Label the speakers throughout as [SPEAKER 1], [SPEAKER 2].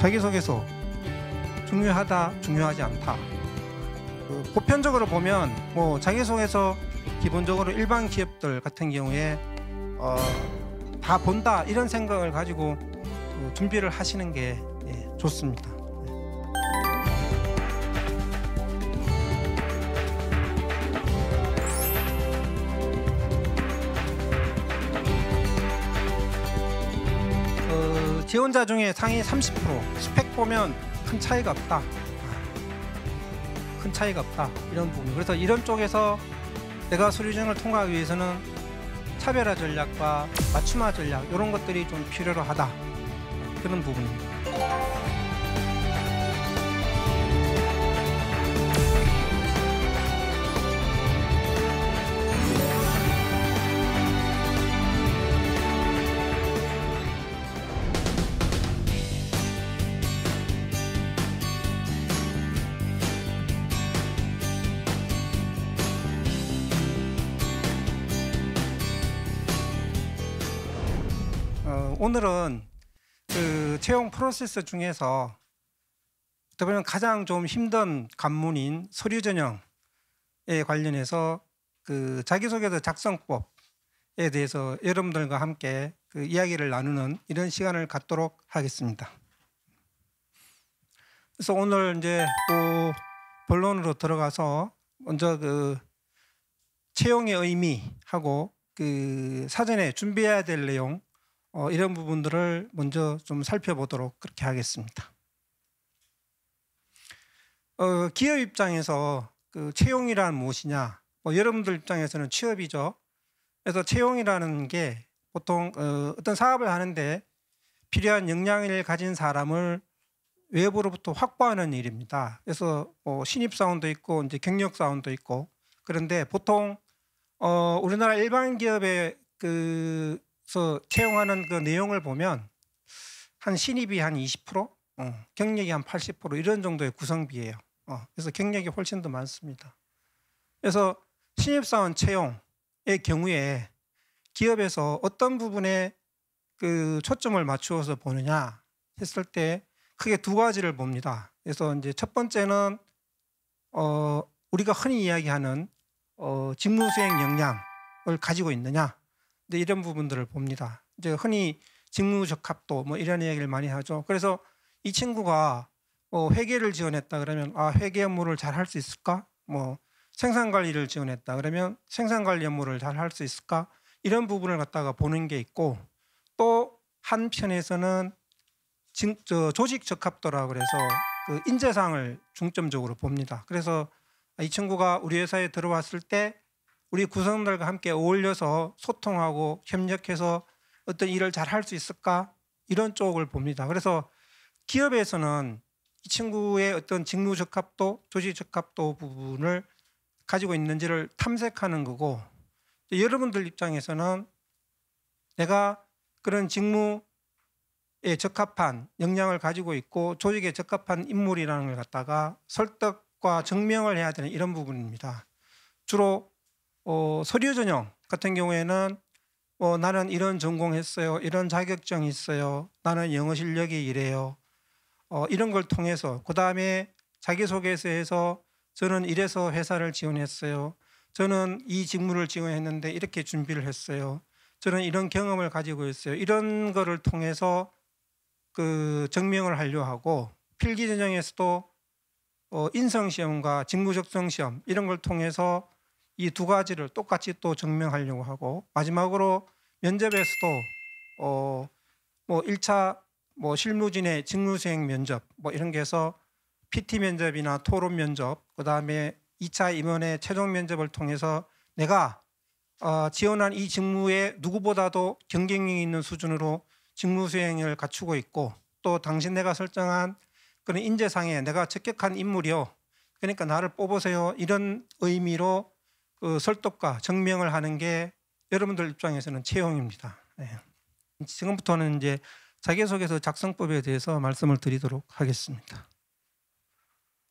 [SPEAKER 1] 자기소개서 중요하다, 중요하지 않다. 보편적으로 보면 뭐 자기소개서 기본적으로 일반 기업들 같은 경우에 다 본다 이런 생각을 가지고 준비를 하시는 게 좋습니다. 지원자 중에 상위 30% 스펙 보면 큰 차이가 없다. 큰 차이가 없다. 이런 부분. 그래서 이런 쪽에서 내가 서류전형을 통과하기 위해서는 차별화 전략과 맞춤화 전략 이런 것들이 좀 필요로 하다. 그런 부분입니다. 오늘은 그 채용 프로세스 중에서 어떻게 보면 가장 좀 힘든 관문인 서류 전형에 관련해서 그 자기소개서 작성법에 대해서 여러분들과 함께 그 이야기를 나누는 이런 시간을 갖도록 하겠습니다. 그래서 오늘 이제 또 본론으로 들어가서 먼저 그 채용의 의미하고 그 사전에 준비해야 될 내용 이런 부분들을 먼저 좀 살펴보도록 그렇게 하겠습니다. 기업 입장에서 그 채용이란 무엇이냐? 여러분들 입장에서는 취업이죠. 그래서 채용이라는 게 보통 어떤 사업을 하는데 필요한 역량을 가진 사람을 외부로부터 확보하는 일입니다. 그래서 신입 사원도 있고 이제 경력 사원도 있고 그런데 보통 우리나라 일반 기업의 그래서 채용하는 그 내용을 보면 한 신입이 한 20%, 경력이 한 80% 이런 정도의 구성비예요. 그래서 경력이 훨씬 더 많습니다. 그래서 신입사원 채용의 경우에 기업에서 어떤 부분에 그 초점을 맞추어서 보느냐 했을 때 크게 두 가지를 봅니다. 그래서 이제 첫 번째는 우리가 흔히 이야기하는 직무수행 역량을 가지고 있느냐. 이런 부분들을 봅니다. 이제 흔히 직무적합도 뭐 이런 이야기를 많이 하죠. 그래서 이 친구가 회계를 지원했다 그러면 회계 업무를 잘 할 수 있을까? 뭐 생산관리를 지원했다 그러면 생산관리 업무를 잘 할 수 있을까? 이런 부분을 갖다가 보는 게 있고 또 한편에서는 조직적합도라고 그래서 그 인재상을 중점적으로 봅니다. 그래서 이 친구가 우리 회사에 들어왔을 때 우리 구성원들과 함께 어울려서 소통하고 협력해서 어떤 일을 잘 할 수 있을까? 이런 쪽을 봅니다. 그래서 기업에서는 이 친구의 어떤 직무적합도, 조직적합도 부분을 가지고 있는지를 탐색하는 거고 여러분들 입장에서는 내가 그런 직무에 적합한 역량을 가지고 있고 조직에 적합한 인물이라는 걸 갖다가 설득과 증명을 해야 되는 이런 부분입니다. 주로 서류 전형 같은 경우에는 나는 이런 전공했어요. 이런 자격증이 있어요. 나는 영어 실력이 이래요. 이런 걸 통해서 그다음에 자기소개서에서 저는 이래서 회사를 지원했어요. 저는 이 직무를 지원했는데 이렇게 준비를 했어요. 저는 이런 경험을 가지고 있어요. 이런 거를 통해서 그 증명을 하려 하고 필기 전형에서도 인성시험과 직무적성시험 이런 걸 통해서 이 두 가지를 똑같이 또 증명하려고 하고 마지막으로 면접에서도 뭐 1차 뭐 실무진의 직무수행 면접 뭐 이런 게 해서 PT 면접이나 토론 면접 그다음에 2차 임원의 최종 면접을 통해서 내가 지원한 이 직무에 누구보다도 경쟁력 있는 수준으로 직무 수행을 갖추고 있고 또 당신 내가 설정한 그런 인재상에 내가 적격한 인물이요. 그러니까 나를 뽑으세요. 이런 의미로 그 설득과 증명을 하는 게 여러분들 입장에서는 채용입니다. 네. 지금부터는 이제 자기소개서 작성법에 대해서 말씀을 드리도록 하겠습니다.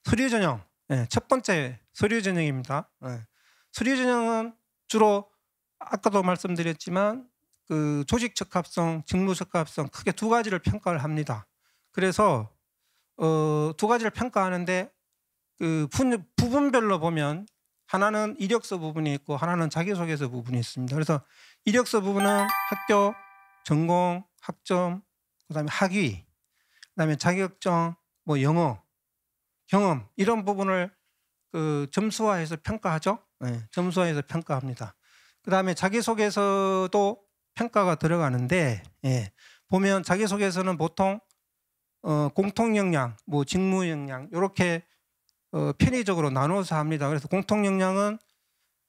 [SPEAKER 1] 서류 전형, 네, 첫 번째 서류 전형입니다. 네. 서류 전형은 주로 아까도 말씀드렸지만 그 조직 적합성, 직무 적합성 크게 두 가지를 평가를 합니다. 그래서 두 가지를 평가하는데 그 부분별로 보면 하나는 이력서 부분이 있고 하나는 자기소개서 부분이 있습니다. 그래서 이력서 부분은 학교, 전공, 학점, 그다음에 학위, 그다음에 자격증, 뭐 영어, 경험 이런 부분을 그 점수화해서 평가하죠. 네, 점수화해서 평가합니다. 그다음에 자기소개서도 평가가 들어가는데 보면 자기소개서는 보통 공통 역량, 뭐 직무 역량 이렇게 편의적으로 나눠서 합니다. 그래서 공통 역량은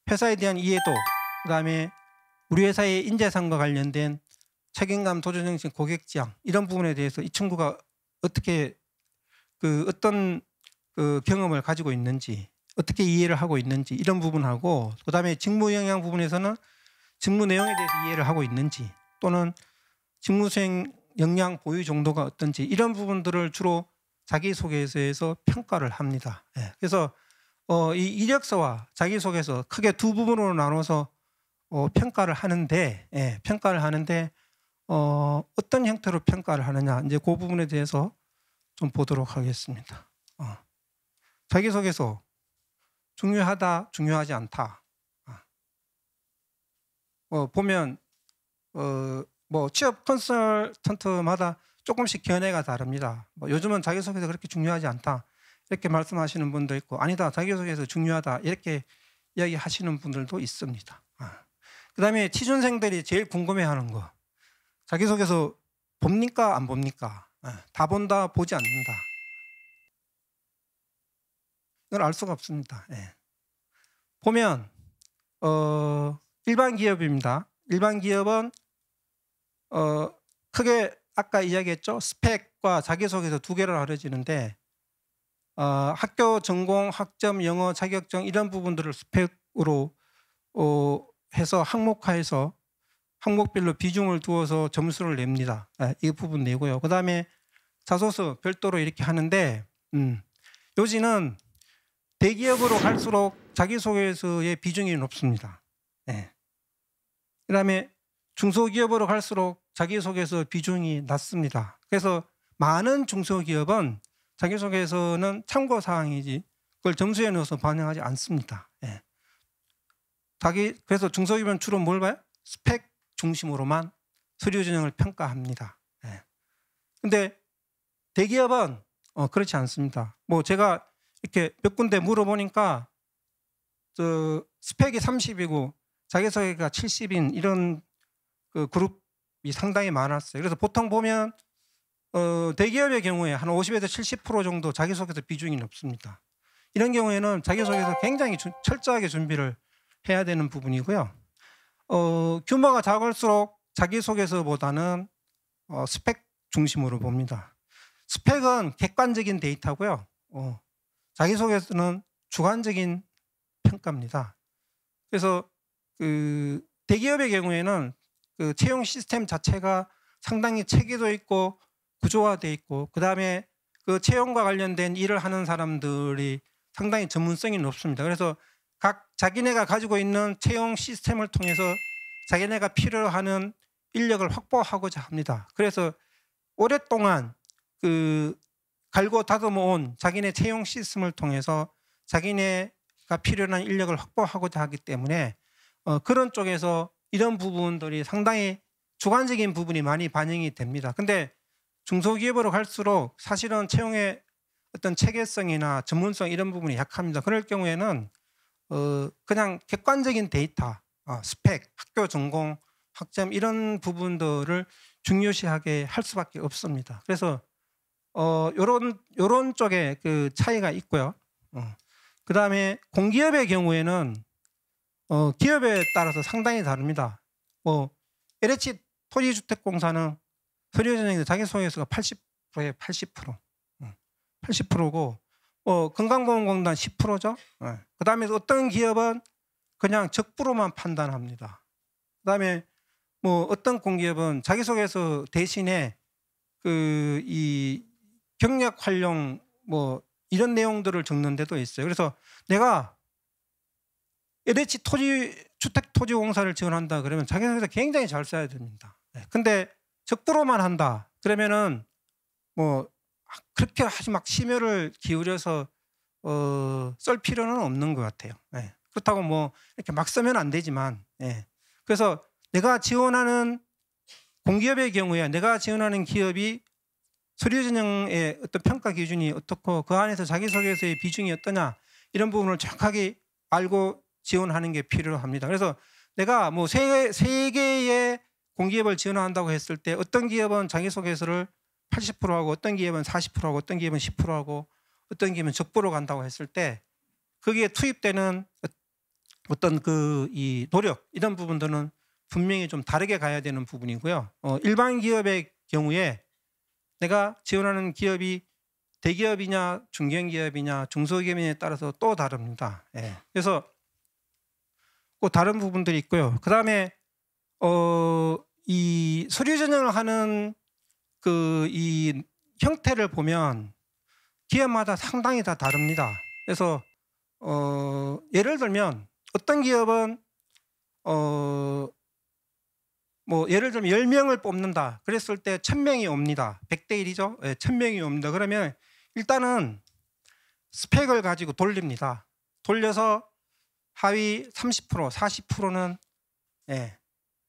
[SPEAKER 1] 회사에 대한 이해도, 그다음에 우리 회사의 인재상과 관련된 책임감, 도전정신, 고객지향 이런 부분에 대해서 이 친구가 어떻게 어떤 경험을 가지고 있는지, 어떻게 이해를 하고 있는지 이런 부분하고, 그다음에 직무 역량 부분에서는 직무 내용에 대해서 이해를 하고 있는지, 또는 직무 수행 역량 보유 정도가 어떤지 이런 부분들을 주로 자기소개서에서 평가를 합니다. 그래서 이 이력서와 자기소개서 크게 두 부분으로 나눠서 평가를 하는데, 어떤 형태로 평가를 하느냐, 이제 그 부분에 대해서 좀 보도록 하겠습니다. 자기소개서 중요하다, 중요하지 않다. 보면 뭐 취업 컨설턴트마다 조금씩 견해가 다릅니다. 요즘은 자기소개서 그렇게 중요하지 않다 이렇게 말씀하시는 분도 있고, 아니다 자기소개서 중요하다 이렇게 이야기하시는 분들도 있습니다. 그다음에 취준생들이 제일 궁금해하는 거, 자기소개서 봅니까 안 봅니까? 다 본다, 보지 않는다. 이걸 알 수가 없습니다. 보면 일반 기업입니다. 일반 기업은 크게 아까 이야기했죠. 스펙과 자기소개서 두 개로 나눠지는데 학교, 전공, 학점, 영어, 자격증 이런 부분들을 스펙으로 해서 항목화해서 항목별로 비중을 두어서 점수를 냅니다. 이 부분 내고요. 그 다음에 자소서 별도로 이렇게 하는데 요지는 대기업으로 갈수록 자기소개서의 비중이 높습니다. 그 다음에 중소기업으로 갈수록 자기소개서 비중이 낮습니다. 그래서 많은 중소기업은 자기소개서는 참고사항이지 그걸 점수에 넣어서 반영하지 않습니다. 그래서 중소기업은 주로 뭘 봐요? 스펙 중심으로만 서류 전형을 평가합니다. 근데 대기업은 그렇지 않습니다. 뭐 제가 이렇게 몇 군데 물어보니까 스펙이 30이고 자기소개가 70인 이런 그 그룹이 상당히 많았어요. 그래서 보통 보면 대기업의 경우에 한 50에서 70% 정도 자기소개서 비중이 높습니다. 이런 경우에는 자기소개서 굉장히 철저하게 준비를 해야 되는 부분이고요. 규모가 작을수록 자기소개서보다는 스펙 중심으로 봅니다. 스펙은 객관적인 데이터고요. 자기소개서는 주관적인 평가입니다. 그래서 그 대기업의 경우에는 그 채용 시스템 자체가 상당히 체계도 있고 구조화되어 있고, 그 다음에 그 채용과 관련된 일을 하는 사람들이 상당히 전문성이 높습니다. 그래서 각 자기네가 가지고 있는 채용 시스템을 통해서 자기네가 필요로 하는 인력을 확보하고자 합니다. 그래서 오랫동안 그 갈고 다듬어 온 자기네 채용 시스템을 통해서 자기네가 필요한 인력을 확보하고자 하기 때문에 그런 쪽에서 이런 부분들이 상당히 주관적인 부분이 많이 반영이 됩니다. 근데 중소기업으로 갈수록 사실은 채용의 어떤 체계성이나 전문성 이런 부분이 약합니다. 그럴 경우에는 그냥 객관적인 데이터, 스펙, 학교 전공, 학점 이런 부분들을 중요시하게 할 수밖에 없습니다. 그래서 요런 쪽에 그 차이가 있고요. 그 다음에 공기업의 경우에는 기업에 따라서 상당히 다릅니다. 뭐 LH 토지주택공사는 서류 전형에서 자기소개서가 80%에 80%, 80%고 건강보험공단 10%죠. 그 다음에 어떤 기업은 그냥 적부로만 판단합니다. 그 다음에 뭐 어떤 공기업은 자기소개서 대신에 이 경력 활용 뭐 이런 내용들을 적는 데도 있어요. 그래서 내가 LH 주택토지공사를 지원한다 그러면 자기소개서 굉장히 잘 써야 됩니다. 근데 적부로만 한다 그러면은 뭐 그렇게 아주 막 심혈을 기울여서 쓸 필요는 없는 것 같아요. 예. 그렇다고 뭐 이렇게 막 쓰면 안 되지만, 예. 그래서 내가 지원하는 공기업의 경우에 내가 지원하는 기업이 서류 전형의 어떤 평가 기준이 어떻고 그 안에서 자기소개서의 비중이 어떠냐 이런 부분을 정확하게 알고 지원하는 게 필요합니다. 그래서 내가 뭐 세 개의 공기업을 지원한다고 했을 때 어떤 기업은 자기소개서를 80% 하고 어떤 기업은 40% 하고 어떤 기업은 10% 하고 어떤 기업은 적부로 간다고 했을 때 거기에 투입되는 어떤 이 노력 이런 부분들은 분명히 좀 다르게 가야 되는 부분이고요. 일반 기업의 경우에 내가 지원하는 기업이 대기업이냐 중견기업이냐 중소기업이냐에 따라서 또 다릅니다. 예. 그래서 그 다른 부분들이 있고요. 그 다음에 이 서류 전형을 하는 이 형태를 보면 기업마다 상당히 다 다릅니다. 그래서 예를 들면 어떤 기업은 뭐 예를 들면 10명을 뽑는다. 그랬을 때 1000명이 옵니다. 100대 1이죠. 네, 1000명이 옵니다. 그러면 일단은 스펙을 가지고 돌립니다. 돌려서 하위 30%, 40%는 예,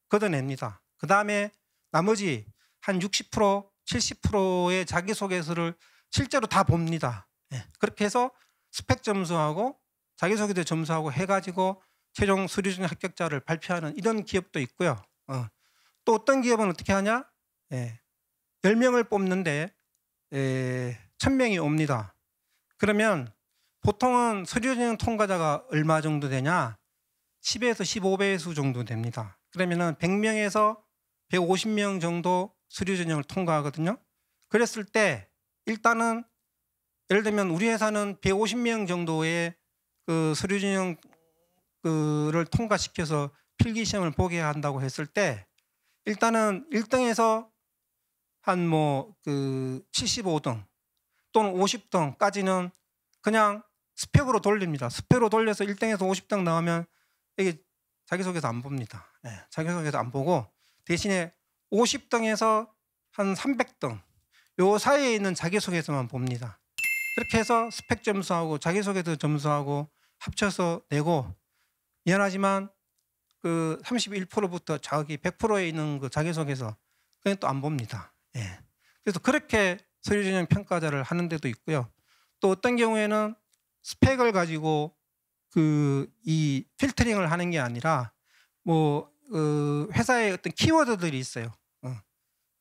[SPEAKER 1] 걷어냅니다. 그 다음에 나머지 한 60%, 70%의 자기소개서를 실제로 다 봅니다. 예, 그렇게 해서 스펙 점수하고 자기소개서 점수하고 해가지고 최종 서류전형 합격자를 발표하는 이런 기업도 있고요. 또 어떤 기업은 어떻게 하냐? 예, 10명을 뽑는데 1000명이 옵니다. 그러면 보통은 서류전형 통과자가 얼마 정도 되냐? 10에서 15배수 정도 됩니다. 그러면은 100명에서 150명 정도 서류전형을 통과하거든요. 그랬을 때 일단은 예를 들면 우리 회사는 150명 정도의 그 서류전형 를 통과시켜서 필기시험을 보게 한다고 했을 때 일단은 1등에서 한 뭐 75등 또는 50등까지는 그냥 스펙으로 돌립니다. 스펙으로 돌려서 1등에서 50등 나오면 이게 자기소개서 안 봅니다. 네, 자기소개서 안 보고 대신에 50등에서 한 300등 요 사이에 있는 자기소개서만 봅니다. 그렇게 해서 스펙 점수하고 자기소개서 점수하고 합쳐서 내고 미안하지만 그 31%부터 저기 100%에 있는 그 자기소개서 그냥 또 안 봅니다. 예. 그래서 그렇게 서류전형 평가자를 하는 데도 있고요. 또 어떤 경우에는 스펙을 가지고 이 필터링을 하는 게 아니라 뭐 회사의 어떤 키워드들이 있어요.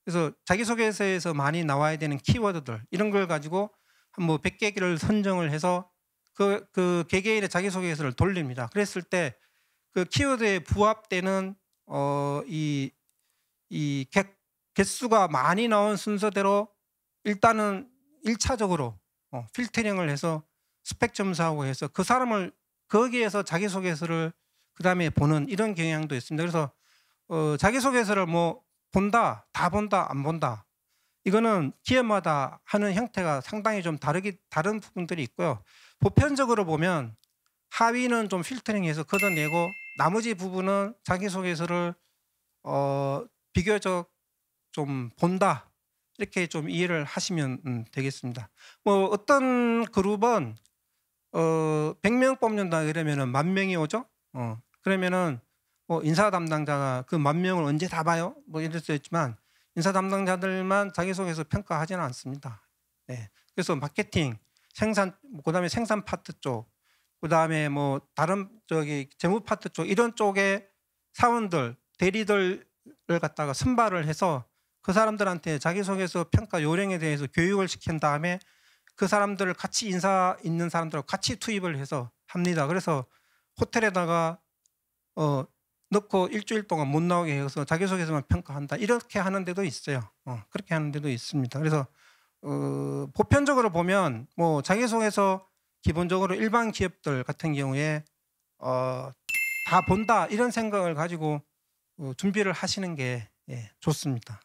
[SPEAKER 1] 그래서 자기소개서에서 많이 나와야 되는 키워드들 이런 걸 가지고 한 뭐 100개를 선정을 해서 그 개개인의 자기소개서를 돌립니다. 그랬을 때 그 키워드에 부합되는 이 개수가 많이 나온 순서대로 일단은 1차적으로 필터링을 해서 스펙 점수하고 해서 그 사람을 거기에서 자기소개서를 그 다음에 보는 이런 경향도 있습니다. 그래서 자기소개서를 뭐 본다, 다 본다, 안 본다. 이거는 기업마다 하는 형태가 상당히 좀 다른 부분들이 있고요. 보편적으로 보면 하위는 좀 필터링해서 걷어내고 나머지 부분은 자기소개서를 비교적 좀 본다. 이렇게 좀 이해를 하시면 되겠습니다. 뭐 어떤 그룹은 100명 뽑는다 이러면은 10,000명이 오죠. 그러면은 뭐 인사 담당자가 그 10,000명을 언제 다 봐요? 뭐 이럴 수 있지만 인사 담당자들만 자기소개서 평가하지는 않습니다. 네. 그래서 마케팅, 생산, 그다음에 생산 파트 쪽, 그다음에 뭐 다른 재무 파트 쪽 이런 쪽에 사원들, 대리들을 갖다가 선발을 해서 그 사람들한테 자기소개서 평가 요령에 대해서 교육을 시킨 다음에 그 사람들을 같이 인사 있는 사람들하고 같이 투입을 해서 합니다. 그래서 호텔에다가 넣고 일주일 동안 못 나오게 해서 자기소개서만 평가한다. 이렇게 하는 데도 있어요. 그렇게 하는 데도 있습니다. 그래서 보편적으로 보면 뭐 자기소개서 기본적으로 일반 기업들 같은 경우에 다 본다 이런 생각을 가지고 준비를 하시는 게 좋습니다.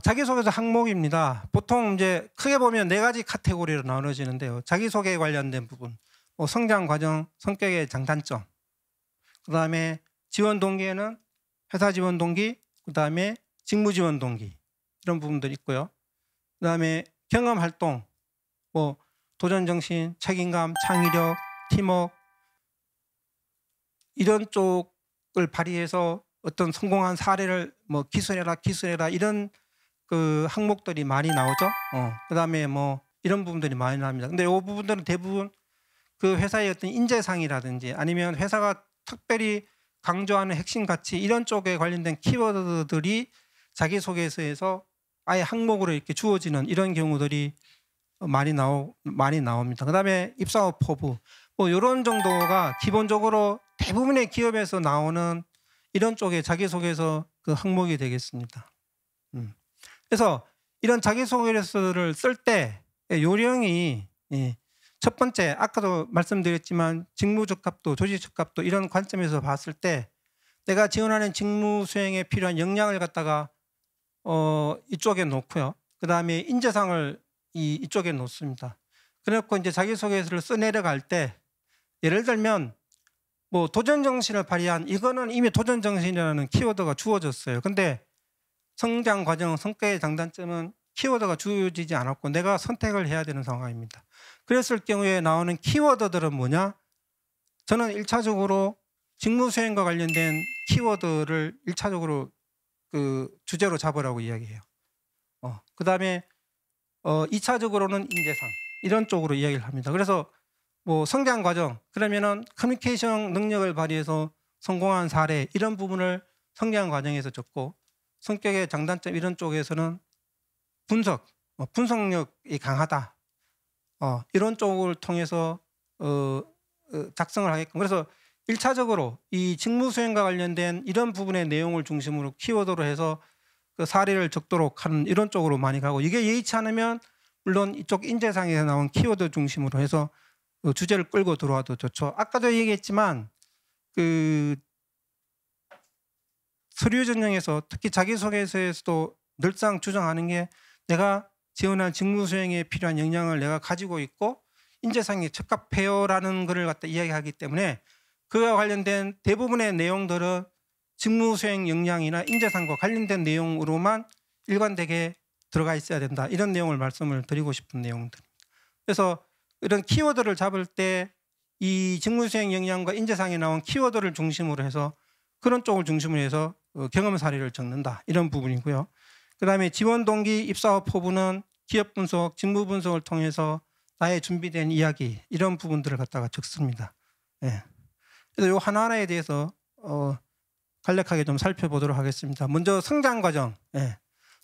[SPEAKER 1] 자기소개서 항목입니다. 보통 이제 크게 보면 4가지 카테고리로 나눠지는데요. 자기소개에 관련된 부분, 성장 과정, 성격의 장단점, 그 다음에 지원 동기에는 회사 지원 동기, 그 다음에 직무 지원 동기, 이런 부분들이 있고요. 그다음에 경험 활동, 뭐 도전 정신, 책임감, 창의력, 팀워크 이런 쪽을 발휘해서 어떤 성공한 사례를 뭐 기술해라 이런 그 항목들이 많이 나오죠. 그다음에 뭐 이런 부분들이 많이 나옵니다. 근데 이 부분들은 대부분 그 회사의 어떤 인재상이라든지 아니면 회사가 특별히 강조하는 핵심 가치 이런 쪽에 관련된 키워드들이 자기소개서에서 아예 항목으로 이렇게 주어지는 이런 경우들이 많이 나옵니다. 그다음에 입사업 포부 뭐 이런 정도가 기본적으로 대부분의 기업에서 나오는 이런 쪽의 자기소개서 그 항목이 되겠습니다. 그래서 이런 자기소개서를 쓸 때 요령이 첫 번째 아까도 말씀드렸지만 직무적합도, 조직적합도 이런 관점에서 봤을 때 내가 지원하는 직무 수행에 필요한 역량을 갖다가 이쪽에 놓고요. 그다음에 인재상을 이쪽에 놓습니다. 그래갖고 이제 자기소개서를 써내려갈 때 예를 들면 뭐 도전정신을 발휘한 이거는 이미 도전정신이라는 키워드가 주어졌어요. 근데 성장 과정, 성과의 장단점은 키워드가 주어지지 않았고 내가 선택을 해야 되는 상황입니다. 그랬을 경우에 나오는 키워드들은 뭐냐? 저는 1차적으로 직무 수행과 관련된 키워드를 1차적으로 그 주제로 잡으라고 이야기해요. 그다음에 2차적으로는 인재상 이런 쪽으로 이야기를 합니다. 그래서 뭐 성장 과정 그러면은 커뮤니케이션 능력을 발휘해서 성공한 사례 이런 부분을 성장 과정에서 적고 성격의 장단점 이런 쪽에서는 분석력이 강하다. 이런 쪽을 통해서 작성을 하게끔. 그래서 1차적으로 이 직무 수행과 관련된 이런 부분의 내용을 중심으로 키워드로 해서 그 사례를 적도록 하는 이런 쪽으로 많이 가고 이게 예의치 않으면 물론 이쪽 인재상에서 나온 키워드 중심으로 해서 주제를 끌고 들어와도 좋죠. 아까도 얘기했지만 그 서류 전형에서 특히 자기소개서에서도 늘상 주장하는 게 내가 지원할 직무 수행에 필요한 역량을 내가 가지고 있고 인재상에 적합해요라는 것을 갖다 이야기하기 때문에 그와 관련된 대부분의 내용들은 직무 수행 역량이나 인재상과 관련된 내용으로만 일관되게 들어가 있어야 된다. 이런 내용을 말씀을 드리고 싶은 내용들입니다. 그래서 이런 키워드를 잡을 때 이 직무 수행 역량과 인재상에 나온 키워드를 중심으로 해서 그런 쪽을 중심으로 해서 경험 사례를 적는다. 이런 부분이고요. 그다음에 지원 동기, 입사업 포부는 기업 분석, 직무 분석을 통해서 나의 준비된 이야기 이런 부분들을 갖다가 적습니다. 그래서 이 하나하나에 대해서 간략하게 좀 살펴보도록 하겠습니다. 먼저 성장 과정.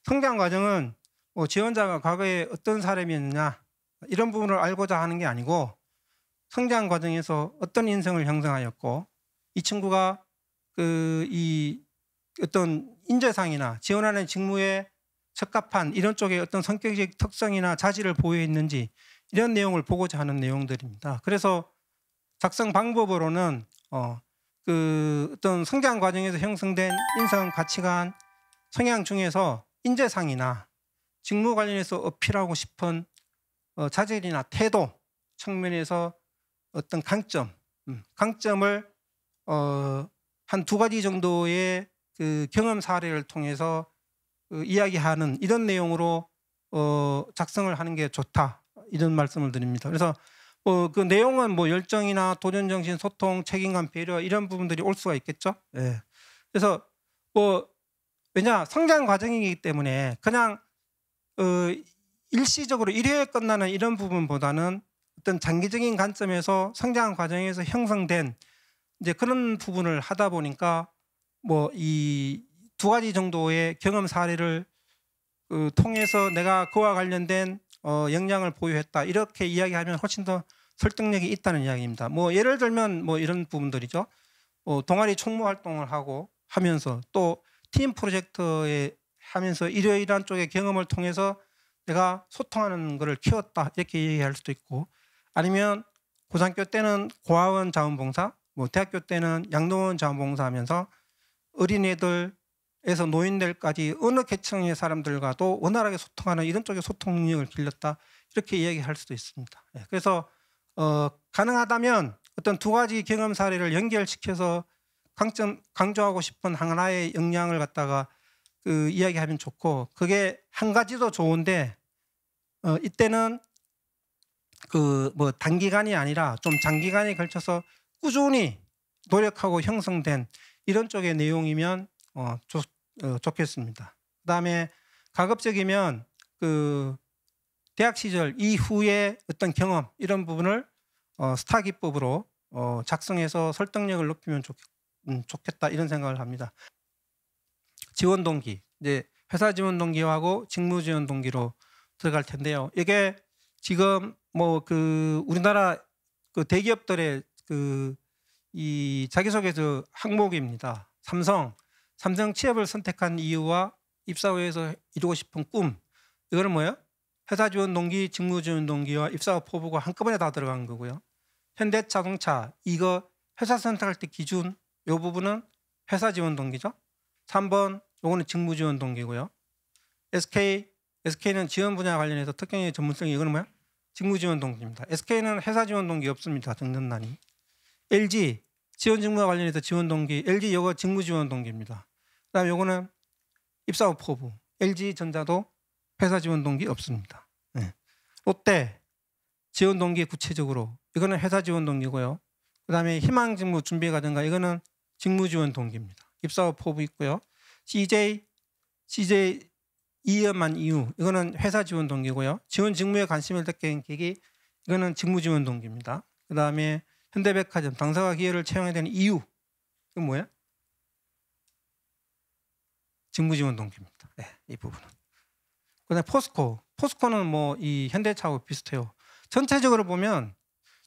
[SPEAKER 1] 성장 과정은 뭐 지원자가 과거에 어떤 사람이었느냐 이런 부분을 알고자 하는 게 아니고 성장 과정에서 어떤 인성을 형성하였고 이 친구가 이 어떤 인재상이나 지원하는 직무에 적합한 이런 쪽에 어떤 성격적 특성이나 자질을 보유했는지 이런 내용을 보고자 하는 내용들입니다. 그래서 작성 방법으로는 그 어떤 성장 과정에서 형성된 인성, 가치관, 성향 중에서 인재상이나 직무 관련해서 어필하고 싶은 자질이나 태도 측면에서 어떤 강점을 한 2가지 정도의 그 경험 사례를 통해서 이야기하는 이런 내용으로 작성을 하는 게 좋다 이런 말씀을 드립니다. 그래서 그 내용은 뭐 열정이나 도전 정신, 소통, 책임감, 배려 이런 부분들이 올 수가 있겠죠. 그래서 뭐 왜냐 성장 과정이기 때문에 그냥 일시적으로 1회에 끝나는 이런 부분보다는 어떤 장기적인 관점에서 성장 과정에서 형성된 이제 그런 부분을 하다 보니까 뭐 이 2가지 정도의 경험 사례를 통해서 내가 그와 관련된 역량을 보유했다 이렇게 이야기하면 훨씬 더 설득력이 있다는 이야기입니다. 뭐 예를 들면 뭐 이런 부분들이죠. 동아리 총무 활동을 하면서 또 팀 프로젝트에 하면서 이러이러한 쪽의 경험을 통해서 내가 소통하는 것을 키웠다 이렇게 얘기할 수도 있고 아니면 고등학교 때는 고아원 자원봉사 뭐 대학교 때는 양로원 자원봉사 하면서 어린애들에서 노인들까지 어느 계층의 사람들과도 원활하게 소통하는 이런 쪽의 소통 능력을 길렀다 이렇게 이야기할 수도 있습니다. 그래서 가능하다면 어떤 2가지 경험 사례를 연결시켜서 강조하고 싶은 하나의 역량을 갖다가 그 이야기하면 좋고, 그게 한 가지도 좋은데 이때는 그 뭐 단기간이 아니라 좀 장기간에 걸쳐서 꾸준히 노력하고 형성된 이런 쪽의 내용이면 좋겠습니다. 그다음에 가급적이면 그 대학 시절 이후의 어떤 경험 이런 부분을 스타 기법으로 작성해서 설득력을 높이면 좋겠다 이런 생각을 합니다. 지원 동기, 이제 회사 지원 동기하고 직무 지원 동기로 들어갈 텐데요. 이게 지금 뭐 그 우리나라 그 대기업들의 그 이 자기소개서 항목입니다. 삼성 취업을 선택한 이유와 입사 후에서 이루고 싶은 꿈. 이거는 뭐예요? 회사 지원 동기, 직무 지원 동기와 입사 후 포부가 한꺼번에 다 들어간 거고요. 현대자동차 이거 회사 선택할 때 기준 이 부분은 회사 지원 동기죠. 3번 요거는 직무 지원 동기고요. SK는 지원 분야 관련해서 특경의 전문성이 이거는 뭐야? 직무 지원 동기입니다. SK는 회사 지원 동기 없습니다. 등등난이. LG 지원 직무와 관련해서 지원 동기. LG 요거 직무 지원 동기입니다. 그다음에 요거는 입사 후 포부. LG전자도 회사 지원 동기 없습니다. 네. 롯데 지원 동기 구체적으로 이거는 회사 지원 동기고요. 그다음에 희망 직무 준비 과정가 이거는 직무 지원 동기입니다. 입사 후 포부 있고요. CJ 2년만 이후 이거는 회사 지원 동기고요. 지원 직무에 관심을 갖게 계기 이거는 직무 지원 동기입니다. 그다음에 현대백화점 당사가 기회를 채용해야 되는 이유 이건 뭐예요? 직무 지원 동기입니다. 네, 이 부분은. 그다음에 포스코는 뭐 이 현대차하고 비슷해요. 전체적으로 보면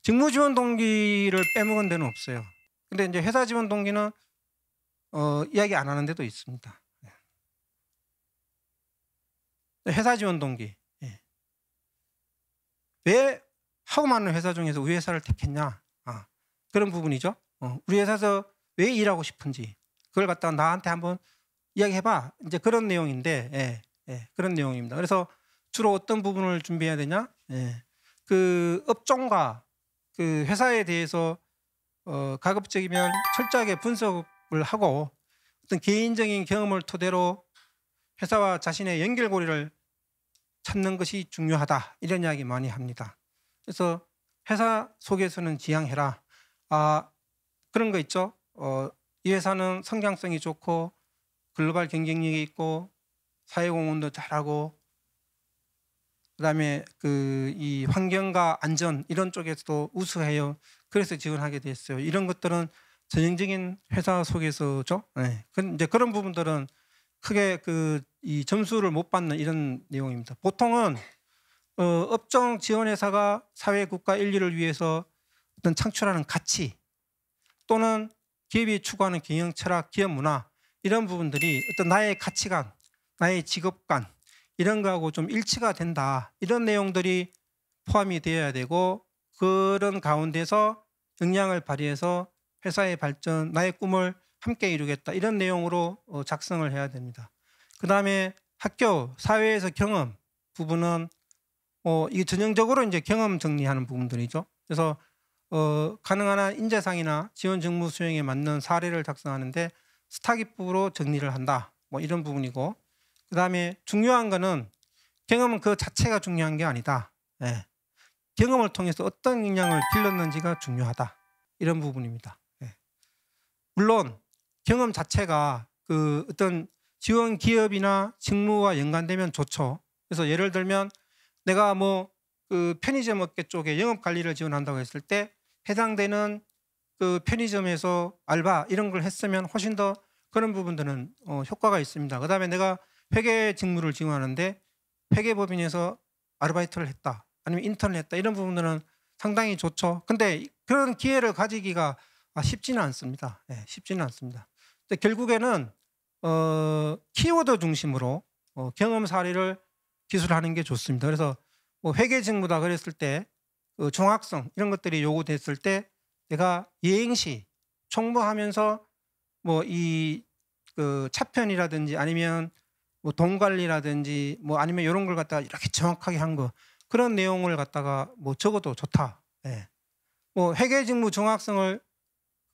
[SPEAKER 1] 직무 지원 동기를 빼먹은 데는 없어요. 근데 이제 회사 지원 동기는 이야기 안 하는 데도 있습니다. 회사 지원 동기. 왜 하고 많은 회사 중에서 우리 회사를 택했냐? 그런 부분이죠. 우리 회사에서 왜 일하고 싶은지 그걸 갖다가 나한테 한번 이야기해봐. 이제 그런 내용인데, 그런 내용입니다. 그래서 주로 어떤 부분을 준비해야 되냐? 그 업종과 그 회사에 대해서 가급적이면 철저하게 분석을 하고 어떤 개인적인 경험을 토대로 회사와 자신의 연결고리를 찾는 것이 중요하다. 이런 이야기 많이 합니다. 그래서 회사 속에서는 지향해라. 그런 거 있죠. 이 회사는 성장성이 좋고 글로벌 경쟁력이 있고 사회공헌도 잘하고 그다음에 그 이 환경과 안전 이런 쪽에서도 우수해요. 그래서 지원하게 됐어요. 이런 것들은 전형적인 회사 속에서죠. 이제 그런 부분들은 크게 그 이 점수를 못 받는 이런 내용입니다. 보통은 업종 지원 회사가 사회 국가 인류를 위해서 어떤 창출하는 가치 또는 기업이 추구하는 경영 철학, 기업 문화 이런 부분들이 어떤 나의 가치관, 나의 직업관 이런 거하고 좀 일치가 된다. 이런 내용들이 포함이 되어야 되고 그런 가운데서 역량을 발휘해서 회사의 발전, 나의 꿈을 함께 이루겠다. 이런 내용으로 작성을 해야 됩니다. 그다음에 학교, 사회에서 경험 부분은 이게 전형적으로 이제 경험 정리하는 부분들이죠. 그래서 가능한 한 인재상이나 지원 직무 수행에 맞는 사례를 작성하는데 스타 기법으로 정리를 한다. 뭐 이런 부분이고 그다음에 중요한 거는 경험은 그 자체가 중요한 게 아니다. 경험을 통해서 어떤 역량을 길렀는지가 중요하다. 이런 부분입니다. 물론 경험 자체가 그 어떤 지원 기업이나 직무와 연관되면 좋죠. 그래서 예를 들면 내가 뭐 그 편의점 업계 쪽에 영업 관리를 지원한다고 했을 때 해당되는 그 편의점에서 알바 이런 걸 했으면 훨씬 더 그런 부분들은 효과가 있습니다. 그다음에 내가 회계 직무를 지원하는데 회계법인에서 아르바이트를 했다. 아니면 인턴을 했다. 이런 부분들은 상당히 좋죠. 근데 그런 기회를 가지기가 쉽지는 않습니다. 쉽지는 않습니다. 근데 결국에는 키워드 중심으로 경험 사례를 기술하는 게 좋습니다. 그래서 뭐 회계 직무다 그랬을 때 정확성 이런 것들이 요구됐을 때 내가 예행시 총무하면서 뭐 이 그 차편이라든지 아니면 뭐 돈 관리라든지 뭐 아니면 이런 걸 갖다가 이렇게 정확하게 한 거 그런 내용을 갖다가 뭐 적어도 좋다. 뭐 회계 직무 정확성을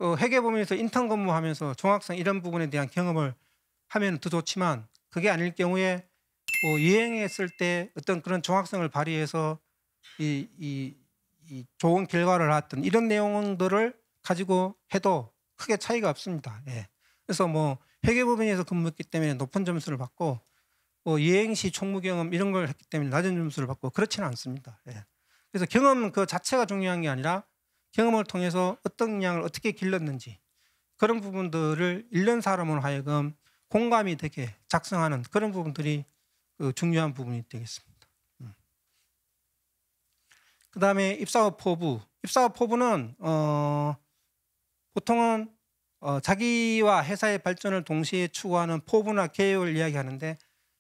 [SPEAKER 1] 회계법인에서 인턴 근무하면서 정확성 이런 부분에 대한 경험을 하면 더 좋지만 그게 아닐 경우에 뭐 유행했을 때 어떤 그런 정확성을 발휘해서 이 좋은 결과를 낳았던 이런 내용들을 가지고 해도 크게 차이가 없습니다. 예. 그래서 뭐 회계법인에서 근무했기 때문에 높은 점수를 받고 뭐 유행시 총무 경험 이런 걸 했기 때문에 낮은 점수를 받고 그렇지는 않습니다. 예. 그래서 경험 그 자체가 중요한 게 아니라 경험을 통해서 어떤 역량을 어떻게 길렀는지 그런 부분들을 잃는 사람으로 하여금 공감이 되게 작성하는 그런 부분들이 그 중요한 부분이 되겠습니다. 그다음에 입사업 포부. 입사업 포부는 보통은 자기와 회사의 발전을 동시에 추구하는 포부나 계획을 이야기하는데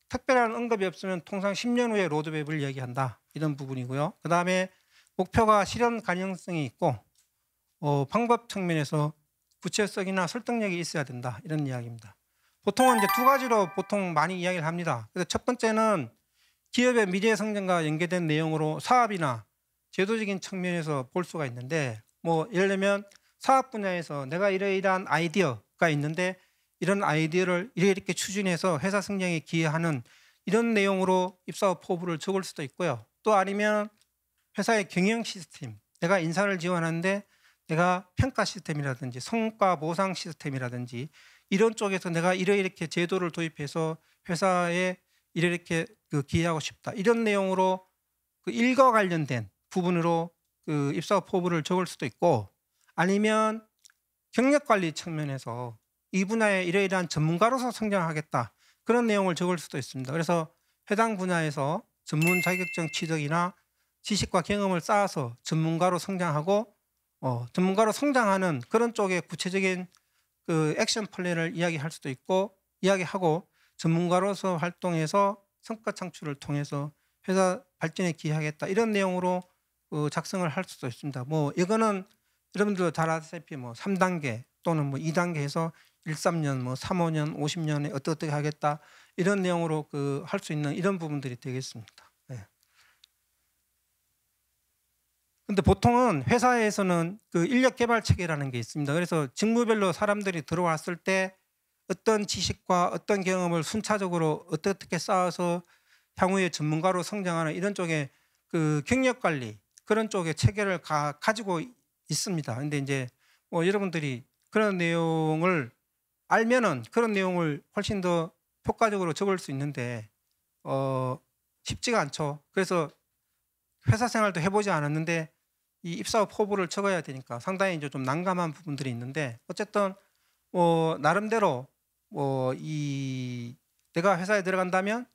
[SPEAKER 1] 특별한 언급이 없으면 통상 10년 후에 로드맵을 이야기한다. 이런 부분이고요. 그다음에 목표가 실현 가능성이 있고 방법 측면에서 구체성이나 설득력이 있어야 된다. 이런 이야기입니다. 보통은 이제 두 가지로 보통 많이 이야기를 합니다. 그래서 첫 번째는 기업의 미래 성장과 연계된 내용으로 사업이나 제도적인 측면에서 볼 수가 있는데 뭐 예를 들면 사업 분야에서 내가 이러이러한 아이디어가 있는데 이런 아이디어를 이렇게 추진해서 회사 성장에 기여하는 이런 내용으로 입사업 포부를 적을 수도 있고요. 또 아니면 회사의 경영 시스템, 내가 인사를 지원하는데 내가 평가 시스템이라든지 성과 보상 시스템이라든지 이런 쪽에서 내가 이렇게 제도를 도입해서 회사에 이렇게 기여하고 싶다. 이런 내용으로 그 일과 관련된 부분으로 그 입사업 포부를 적을 수도 있고 아니면 경력관리 측면에서 이 분야에 이러이러한 전문가로서 성장하겠다. 그런 내용을 적을 수도 있습니다. 그래서 해당 분야에서 전문 자격증 취득이나 지식과 경험을 쌓아서 전문가로 성장하고 전문가로 성장하는 그런 쪽에 구체적인 그 액션 플랜을 이야기할 수도 있고 이야기하고 전문가로서 활동해서 성과 창출을 통해서 회사 발전에 기여하겠다. 이런 내용으로 작성을 할 수도 있습니다. 뭐 이거는 여러분들도 잘 아시다시피 뭐 3단계 또는 뭐 2단계 해서 1, 3년, 뭐 3, 5년, 50년에 어떻게 하겠다 이런 내용으로 그 할 수 있는 이런 부분들이 되겠습니다. 네. 근데 보통은 회사에서는 그 인력 개발 체계라는 게 있습니다. 그래서 직무별로 사람들이 들어왔을 때 어떤 지식과 어떤 경험을 순차적으로 어떻게 쌓아서 향후에 전문가로 성장하는 이런 쪽에 그 경력 관리 그런 쪽의 체계를 가지고 있습니다. 근데 이제 뭐 여러분들이 그런 내용을 알면은 그런 내용을 훨씬 더 효과적으로 적을 수 있는데 쉽지가 않죠. 그래서 회사 생활도 해보지 않았는데 이 입사업 포부를 적어야 되니까 상당히 이제 좀 난감한 부분들이 있는데 어쨌든 나름대로 내가 회사에 들어간다면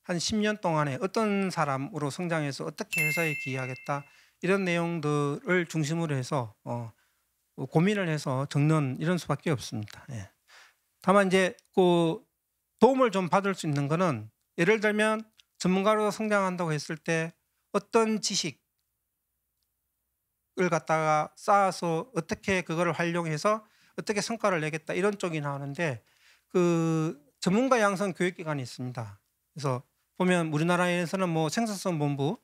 [SPEAKER 1] 한 10년 동안에 어떤 사람으로 성장해서 어떻게 회사에 기여하겠다 이런 내용들을 중심으로 해서 고민을 해서 적는 이런 수밖에 없습니다. 예. 다만 이제 그 도움을 좀 받을 수 있는 거는 예를 들면 전문가로 성장한다고 했을 때 어떤 지식을 갖다가 쌓아서 어떻게 그거를 활용해서 어떻게 성과를 내겠다 이런 쪽이 나오는데 그 전문가 양성 교육기관이 있습니다. 그래서 보면 우리나라에서는 뭐 생산성본부,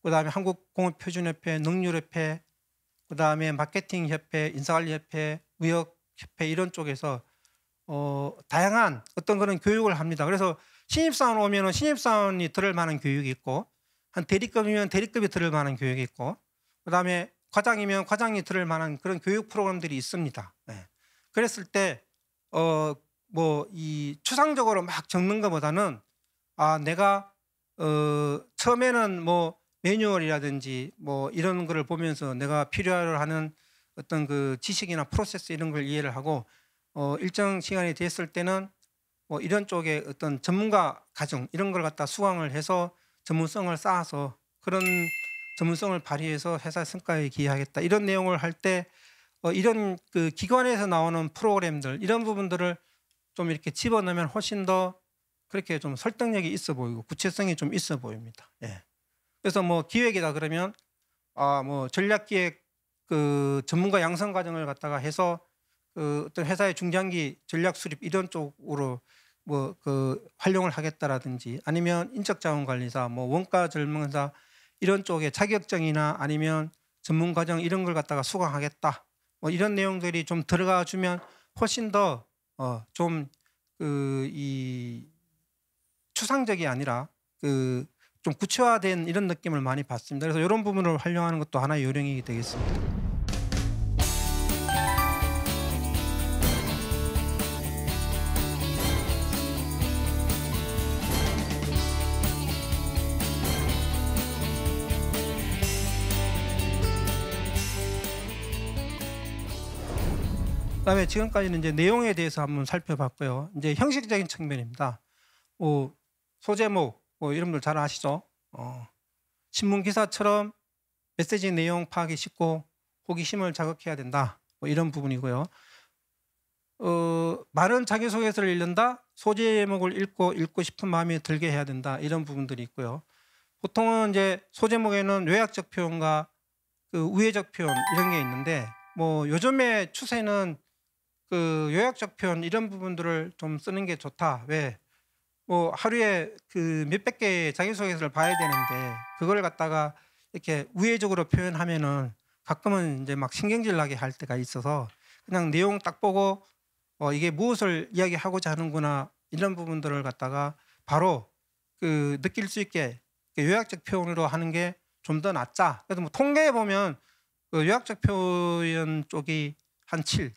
[SPEAKER 1] 그다음에 한국공업표준협회, 능률협회, 그다음에 마케팅협회, 인사관리협회, 무역협회 이런 쪽에서 다양한 어떤 그런 교육을 합니다. 그래서 신입사원 오면은 신입사원이 들을 만한 교육이 있고 한 대리급이면 대리급이 들을 만한 교육이 있고 그다음에 과장이면 과장이 들을 만한 그런 교육 프로그램들이 있습니다. 네. 그랬을 때 이 추상적으로 막 적는 것보다는 내가 처음에는 뭐 매뉴얼이라든지 뭐 이런 거를 보면서 내가 필요로 하는 어떤 그 지식이나 프로세스 이런 걸 이해를 하고 일정 시간이 됐을 때는 뭐 이런 쪽에 어떤 전문가 과정 이런 걸 갖다 수강을 해서 전문성을 쌓아서 그런 전문성을 발휘해서 회사 성과에 기여하겠다 이런 내용을 할 때 이런 그 기관에서 나오는 프로그램들 이런 부분들을 좀 이렇게 집어넣으면 훨씬 더 그렇게 좀 설득력이 있어 보이고 구체성이 좀 있어 보입니다. 예. 그래서 뭐 기획이다 그러면 뭐 전략기획 그 전문가 양성 과정을 갖다가 해서 그 어떤 회사의 중장기 전략 수립 이런 쪽으로 뭐 그 활용을 하겠다라든지 아니면 인적자원관리사, 뭐 원가 전문가 이런 쪽에 자격증이나 아니면 전문 과정 이런 걸 갖다가 수강하겠다. 뭐 이런 내용들이 좀 들어가 주면 훨씬 더 좀 이 추상적이 아니라 좀 구체화된 이런 느낌을 많이 받습니다. 그래서 이런 부분을 활용하는 것도 하나의 요령이 되겠습니다. 그다음에 지금까지는 이제 내용에 대해서 한번 살펴봤고요. 이제 형식적인 측면입니다. 소제목 여러분들 잘 아시죠? 신문 기사처럼 메시지 내용 파악이 쉽고 호기심을 자극해야 된다. 이런 부분이고요. 많은 자기소개서를 읽는다. 소제목을 읽고 싶은 마음이 들게 해야 된다. 이런 부분들이 있고요. 보통은 이제 소제목에는 요약적 표현과 우회적 표현 이런 게 있는데 요즘의 추세는 요약적 표현 이런 부분들을 좀 쓰는 게 좋다. 왜? 하루에 몇백 개의 자기소개서를 봐야 되는데 그걸 갖다가 이렇게 우회적으로 표현하면은 가끔은 이제 막 신경질 나게 할 때가 있어서 그냥 내용 딱 보고 이게 무엇을 이야기하고자 하는구나 이런 부분들을 갖다가 바로 느낄 수 있게 요약적 표현으로 하는 게 좀 더 낫자. 그래서 통계에 보면 요약적 표현 쪽이 한 7,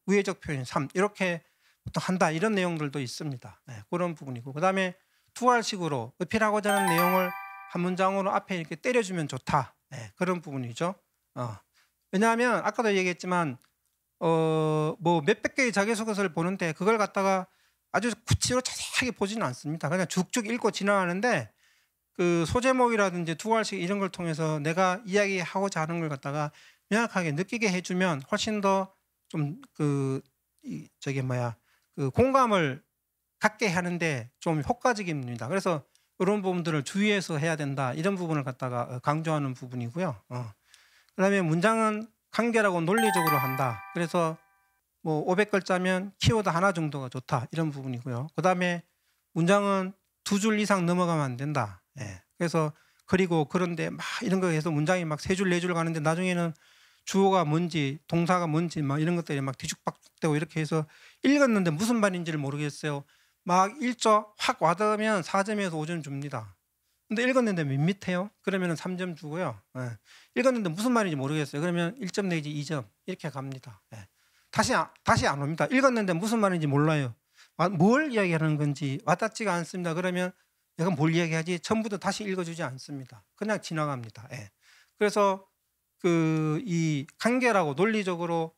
[SPEAKER 1] 우회적 표현 3 이렇게 보통 한다 이런 내용들도 있습니다. 네, 그런 부분이고 그다음에 투할식으로 어필하고자 하는 내용을 한 문장으로 앞에 이렇게 때려주면 좋다. 네, 그런 부분이죠. 왜냐하면 아까도 얘기했지만 몇백 개의 자기소개서를 보는데 그걸 갖다가 아주 구체적으로 자세하게 보지는 않습니다. 그냥 쭉쭉 읽고 지나가는데 소제목이라든지 투할식 이런 걸 통해서 내가 이야기하고자 하는 걸 갖다가 명확하게 느끼게 해주면 훨씬 더 좀 공감을 갖게 하는데 좀 효과적입니다. 그래서 이런 부분들을 주의해서 해야 된다. 이런 부분을 갖다가 강조하는 부분이고요. 그다음에 문장은 간결하고 논리적으로 한다. 그래서 500글자면 키워드 하나 정도가 좋다. 이런 부분이고요. 그다음에 문장은 2줄 이상 넘어가면 안 된다. 예. 그래서 그리고 그런데 막 이런 거 해서 문장이 막 3줄 4줄 가는데 나중에는 주어가 뭔지 동사가 뭔지 막 이런 것들이 막 뒤죽박죽되고 이렇게 해서 읽었는데 무슨 말인지를 모르겠어요. 막 1조 확 와닿으면 4점에서 5점 줍니다. 근데 읽었는데 밋밋해요. 그러면 3점 주고요. 예. 읽었는데 무슨 말인지 모르겠어요. 그러면 1점 내지 2점 이렇게 갑니다. 예. 다시 안 옵니다. 읽었는데 무슨 말인지 몰라요. 뭘 이야기하는 건지 와닿지가 않습니다. 그러면 내가 뭘 이야기하지? 처음부터 다시 읽어주지 않습니다. 그냥 지나갑니다. 예. 그래서 이 간결하고 논리적으로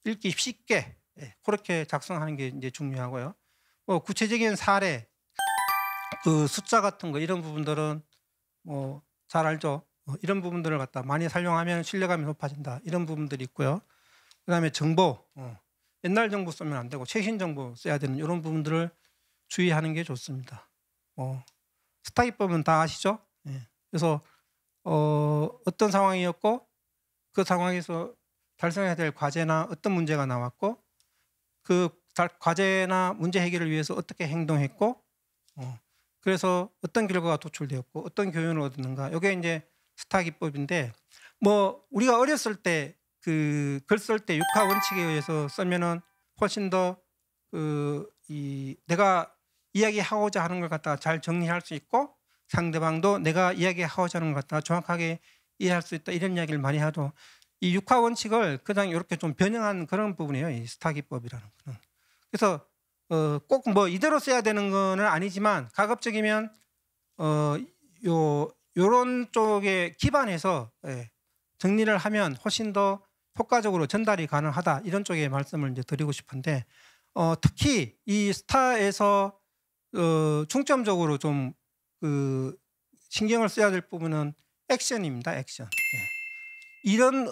[SPEAKER 1] 읽기 쉽게 그렇게 작성하는 게 이제 중요하고요. 구체적인 사례, 숫자 같은 거 이런 부분들은 잘 알죠. 이런 부분들을 갖다 많이 사용하면 신뢰감이 높아진다. 이런 부분들이 있고요. 그다음에 정보, 옛날 정보 쓰면 안 되고 최신 정보 써야 되는 이런 부분들을 주의하는 게 좋습니다. 스타기법은 다 아시죠? 그래서 어떤 상황이었고 그 상황에서 달성해야 될 과제나 어떤 문제가 나왔고 그 과제나 문제 해결을 위해서 어떻게 행동했고 그래서 어떤 결과가 도출되었고 어떤 교훈을 얻었는가 이게 이제 스타기법인데 우리가 어렸을 때 글 쓸 때 육하 원칙에 의해서 쓰면은 훨씬 더 내가 이야기하고자 하는 걸 갖다가 잘 정리할 수 있고 상대방도 내가 이야기하고자 하는 걸 갖다가 정확하게 이해할 수 있다 이런 이야기를 많이 하죠. 이 육하 원칙을 그냥 이렇게 좀 변형한 그런 부분이에요. 이 스타기법이라는 거는. 그래서 꼭 이대로 써야 되는 거는 아니지만 가급적이면 요런 쪽에 기반해서 정리를 하면 훨씬 더 효과적으로 전달이 가능하다 이런 쪽의 말씀을 이제 드리고 싶은데 특히 이 스타에서 중점적으로 좀 신경을 써야 될 부분은 액션입니다. 액션. 이런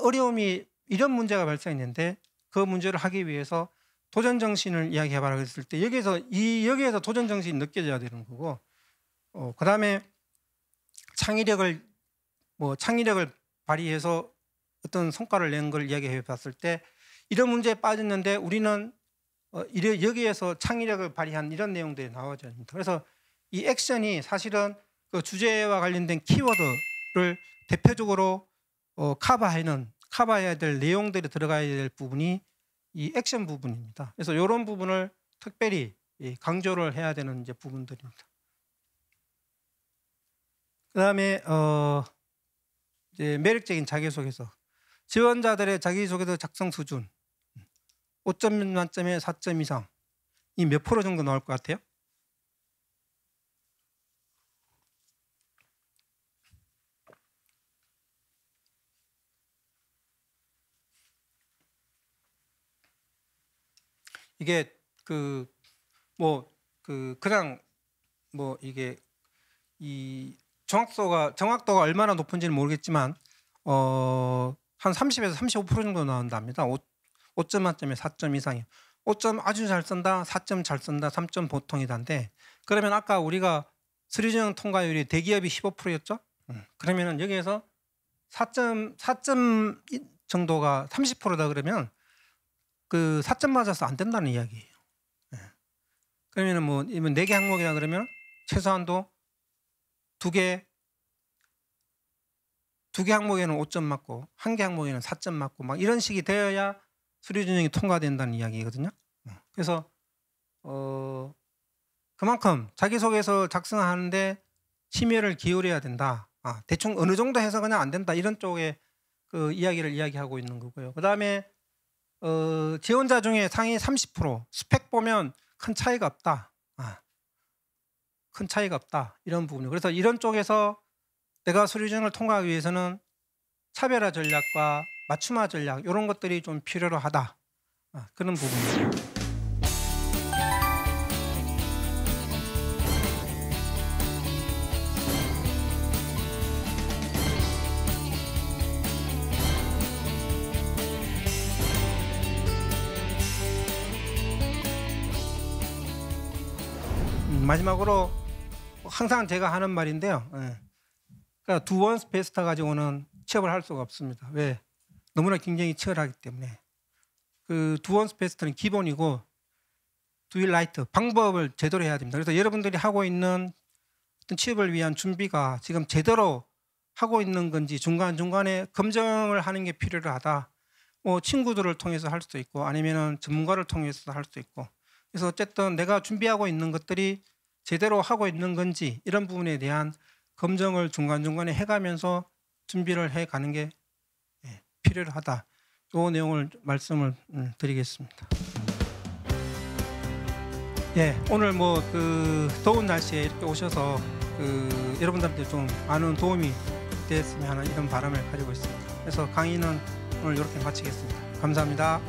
[SPEAKER 1] 이런 문제가 발생했는데 그 문제를 하기 위해서 도전 정신을 이야기해봐라 그랬을 때 여기에서 도전 정신이 느껴져야 되는 거고 그다음에 창의력을 발휘해서 어떤 성과를 낸 걸 이야기해 봤을 때 이런 문제에 빠졌는데 우리는 여기에서 창의력을 발휘한 이런 내용들이 나와줘야 됩니다. 그래서 이 액션이 사실은 그 주제와 관련된 키워드를 대표적으로 커버해야 될 내용들이 들어가야 될 부분이 이 액션 부분입니다. 그래서 이런 부분을 특별히 강조를 해야 되는 이제 부분들입니다. 그다음에 이제 매력적인 자기소개서. 지원자들의 자기소개서 작성 수준 5점 만점에 4점 이상. 이 몇 프로 정도 나올 것 같아요? 이게 그냥 이게 이 정확도가 얼마나 높은지는 모르겠지만 한 30에서 35% 정도 나온답니다. 5점 만점에 4점 이상이요. 5점 아주 잘 쓴다, 4점 잘 쓴다, 3점 보통이다인데, 그러면 아까 우리가 서류 전형 통과율이 대기업이 15%였죠? 그러면은 여기에서 4점 정도가 30%다 그러면 그 4점 맞아서 안 된다는 이야기예요. 그러면은 뭐 4개 항목이라 그러면 최소한도 2개 항목에는 5점 맞고 1개 항목에는 4점 맞고 막 이런 식이 되어야 서류 전형이 통과된다는 이야기거든요. 그래서 그만큼 자기소개서 작성하는데 심혈을 기울여야 된다. 대충 어느 정도 해서 그냥 안 된다. 이런 쪽의 그 이야기를 이야기하고 있는 거고요. 그다음에 지원자 중에 상위 30% 스펙 보면 큰 차이가 없다. 큰 차이가 없다. 이런 부분이요. 그래서 이런 쪽에서 내가 서류 전형을 통과하기 위해서는 차별화 전략과 맞춤화 전략 이런 것들이 좀 필요로 하다. 그런 부분입니다. 마지막으로 항상 제가 하는 말인데요. 그러니까 두 원스 베스트 가지고는 취업을 할 수가 없습니다. 왜? 너무나 굉장히 치열하기 때문에. 그 두 원스 베스트는 기본이고 두 일 라이트 방법을 제대로 해야 됩니다. 그래서 여러분들이 하고 있는 어떤 취업을 위한 준비가 지금 제대로 하고 있는 건지 중간중간에 검증을 하는 게 필요하다. 뭐 친구들을 통해서 할 수도 있고 아니면은 전문가를 통해서 할 수도 있고. 그래서 어쨌든 내가 준비하고 있는 것들이 제대로 하고 있는 건지 이런 부분에 대한 검증을 중간중간에 해가면서 준비를 해가는 게 필요하다. 이 내용을 말씀을 드리겠습니다. 오늘 그 더운 날씨에 이렇게 오셔서 여러분들한테 좀 많은 도움이 됐으면 하는 이런 바람을 가지고 있습니다. 그래서 강의는 오늘 이렇게 마치겠습니다. 감사합니다.